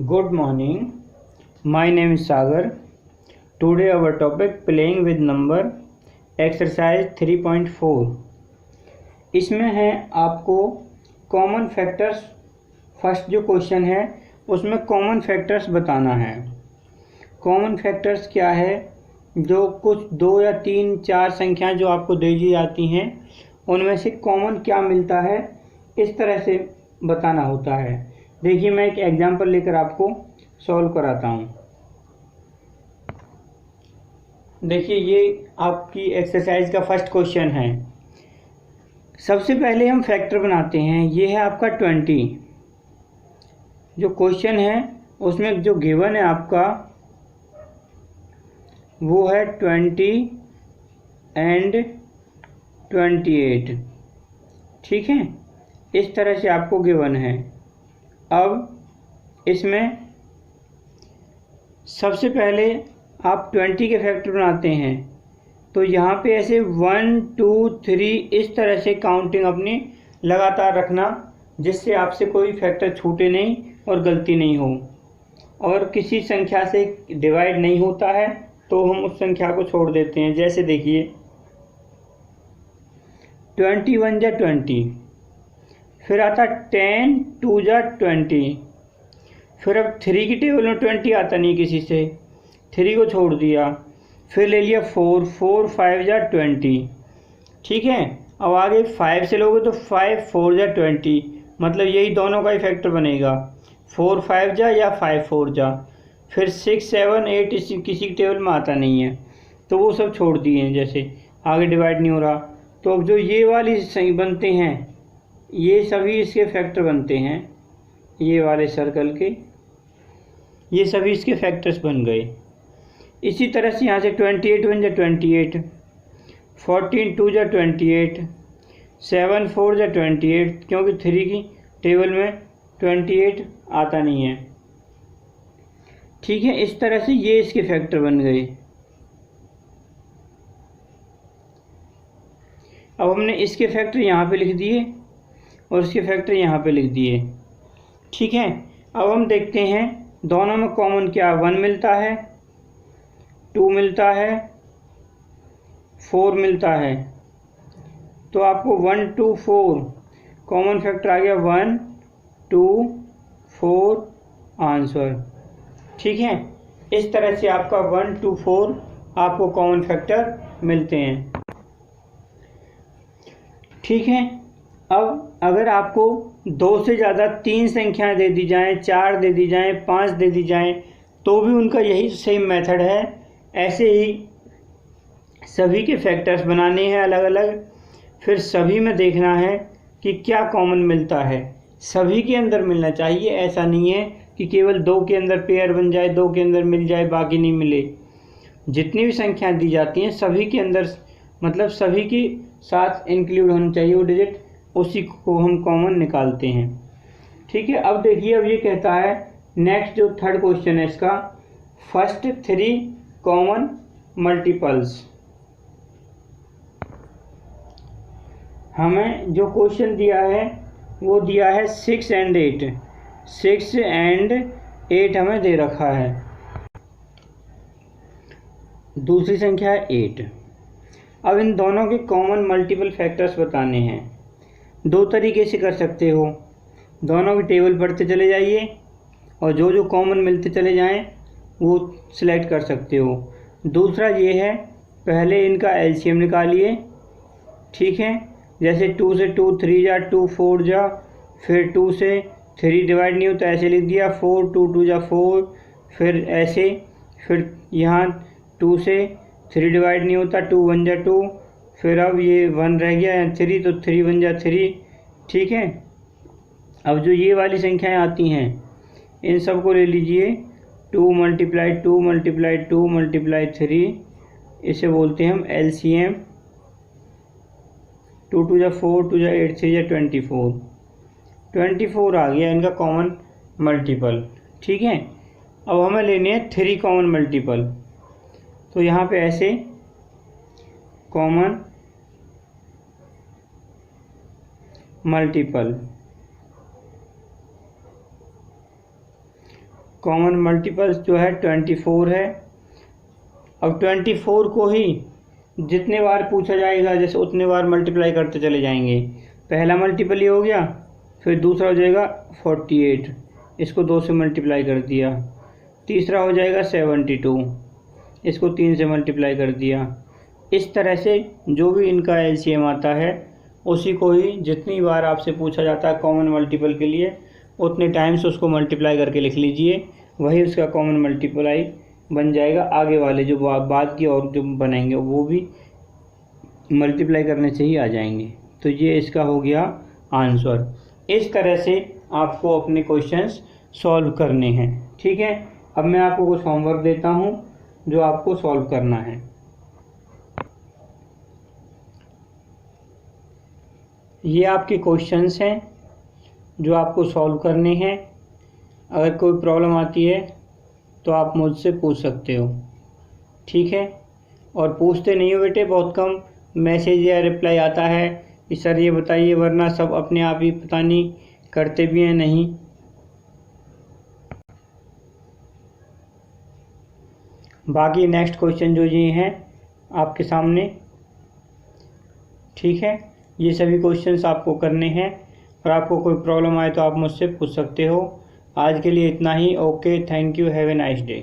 Good morning. My name is Sagar. Today our topic playing with number exercise 3.4. इसमें है आपको common factors. First जो question है उसमें कॉमन फैक्टर्स बताना है। कॉमन फैक्टर्स क्या है? जो कुछ 2 या 3 4 संख्याएं जो आपको दे दी जाती हैं उनमें से कॉमन क्या मिलता है, इस तरह से बताना होता है। देखिए, मैं एक एग्जांपल लेकर आपको सॉल्व कराता हूँ। देखिए, ये आपकी एक्सरसाइज का फर्स्ट क्वेश्चन है। सबसे पहले हम फैक्टर बनाते हैं। ये है आपका 20। जो क्वेश्चन है उसमें जो गिवन है आपका वो है 20 एंड 28। ठीक है, इस तरह से आपको गिवन है। अब इसमें सबसे पहले आप 20 के फैक्टर बनाते हैं, तो यहाँ पे ऐसे 1 2 3 इस तरह से काउंटिंग अपनी लगातार रखना, जिससे आपसे कोई फैक्टर छूटे नहीं और गलती नहीं हो। और किसी संख्या से डिवाइड नहीं होता है तो हम उस संख्या को छोड़ देते हैं। जैसे देखिए 21 जा 20, फिर आता 10 2 जा 20, फिर अब 3 की टेबल में 20 आता नहीं किसी से, 3 को छोड़ दिया, फिर ले लिया 4 4 5 जा 20। ठीक है, अब आगे 5 से लोगे तो 5 4 जा 20, मतलब यही दोनों का ही फैक्टर बनेगा, 4 5 जा या 5 4 जा। फिर 6 7 8 किसी की टेबल में आता नहीं है तो वो सब छोड़ दिए हैं, जैसे आगे डिवाइड नहीं हो रहा। तो अब जो ये वाली सही बनते हैं, ये सभी इसके फैक्टर बनते हैं। ये वाले सर्कल के ये सभी इसके फैक्टर्स बन गए। इसी तरह से यहाँ से 28 1 जा 28, 14 2 जा 28, 7 4 जा 28, क्योंकि 3 की टेबल में 28 आता नहीं है। ठीक है, इस तरह से ये इसके फैक्टर बन गए। अब हमने इसके फैक्टर यहाँ पे लिख दिए और इसके फैक्टर यहाँ पे लिख दिए। ठीक है, अब हम देखते हैं दोनों में कॉमन क्या। 1 मिलता है, 2 मिलता है, 4 मिलता है। तो आपको 1 2 4 कॉमन फैक्टर आ गया, 1 2 4 आंसर। ठीक है, इस तरह से आपका 1 2 4 आपको कॉमन फैक्टर मिलते हैं। ठीक है, अब अगर आपको 2 से ज़्यादा 3 संख्याएं दे दी जाएं, 4 दे दी जाएं, 5 दे दी जाएं, तो भी उनका यही सेम मेथड है। ऐसे ही सभी के फैक्टर्स बनाने हैं अलग अलग, फिर सभी में देखना है कि क्या कॉमन मिलता है। सभी के अंदर मिलना चाहिए, ऐसा नहीं है कि केवल 2 के अंदर पेयर बन जाए, 2 के अंदर मिल जाए बाकी नहीं मिले। जितनी भी संख्याएं दी जाती हैं सभी के अंदर, मतलब सभी के साथ इंक्लूड होना चाहिए वो डिजिट, उसी को हम कॉमन निकालते हैं। ठीक है, अब देखिए, अब ये कहता है नेक्स्ट जो थर्ड क्वेश्चन है इसका, फर्स्ट 3 कॉमन मल्टीपल्स। हमें जो क्वेश्चन दिया है वो दिया है 6 एंड 8। 6 एंड 8 हमें दे रखा है। दूसरी संख्या है 8। अब इन दोनों के कॉमन मल्टीपल फैक्टर्स बताने हैं। 2 तरीके से कर सकते हो, दोनों की टेबल पढ़ते चले जाइए और जो जो कॉमन मिलते चले जाएं वो सिलेक्ट कर सकते हो। दूसरा ये है, पहले इनका एलसीएम निकालिए। ठीक है, जैसे 2 से 2 3 जा 2 4 जा, फिर 2 से 3 डिवाइड नहीं होता ऐसे लिख दिया, 4 2 2 जा 4, फिर ऐसे, फिर यहाँ 2 से 3 डिवाइड नहीं होता, 2 1 जा 2, फिर अब ये 1 रह गया 3, तो 3 1 जा 3। ठीक है, अब जो ये वाली संख्याएं आती हैं इन सब को ले लीजिए, 2 × 2 × 2 × 3, इसे बोलते हैं हम एलसीएम। 2 2 जा 4, 2 जा 8, 3 जा 24, 24 आ गया इनका कॉमन मल्टीपल। ठीक है, अब हमें लेने हैं 3 कॉमन मल्टीपल। तो यहाँ पे ऐसे कॉमन मल्टीपल कॉमन मल्टीपल्स जो है 24 है। अब 24 को ही जितने बार पूछा जाएगा जैसे उतने बार मल्टीप्लाई करते चले जाएंगे। पहला मल्टीपल ये हो गया, फिर दूसरा हो जाएगा 48, इसको 2 से मल्टीप्लाई कर दिया। तीसरा हो जाएगा 72, इसको 3 से मल्टीप्लाई कर दिया। इस तरह से जो भी इनका एलसीएम आता है उसी को ही जितनी बार आपसे पूछा जाता है कॉमन मल्टीपल के लिए उतने टाइम्स उसको मल्टीप्लाई करके लिख लीजिए, वही उसका कॉमन मल्टीप्लाई बन जाएगा। आगे वाले जो बाद की और जो बनाएंगे वो भी मल्टीप्लाई करने से ही आ जाएंगे। तो ये इसका हो गया आंसर। इस तरह से आपको अपने क्वेश्चंस सॉल्व करने हैं। ठीक है, अब मैं आपको कुछ होमवर्क देता हूँ जो आपको सॉल्व करना है। ये आपके क्वेश्चंस हैं जो आपको सॉल्व करने हैं। अगर कोई प्रॉब्लम आती है तो आप मुझसे पूछ सकते हो। ठीक है, और पूछते नहीं हो बेटे, बहुत कम मैसेज या रिप्लाई आता है कि सर ये बताइए, वरना सब अपने आप ही पता नहीं करते भी हैं नहीं। बाकी नेक्स्ट क्वेश्चन जो ये हैं आपके सामने, ठीक है, ये सभी क्वेश्चंस आपको करने हैं और आपको कोई प्रॉब्लम आए तो आप मुझसे पूछ सकते हो। आज के लिए इतना ही। Okay, thank you, have a nice day.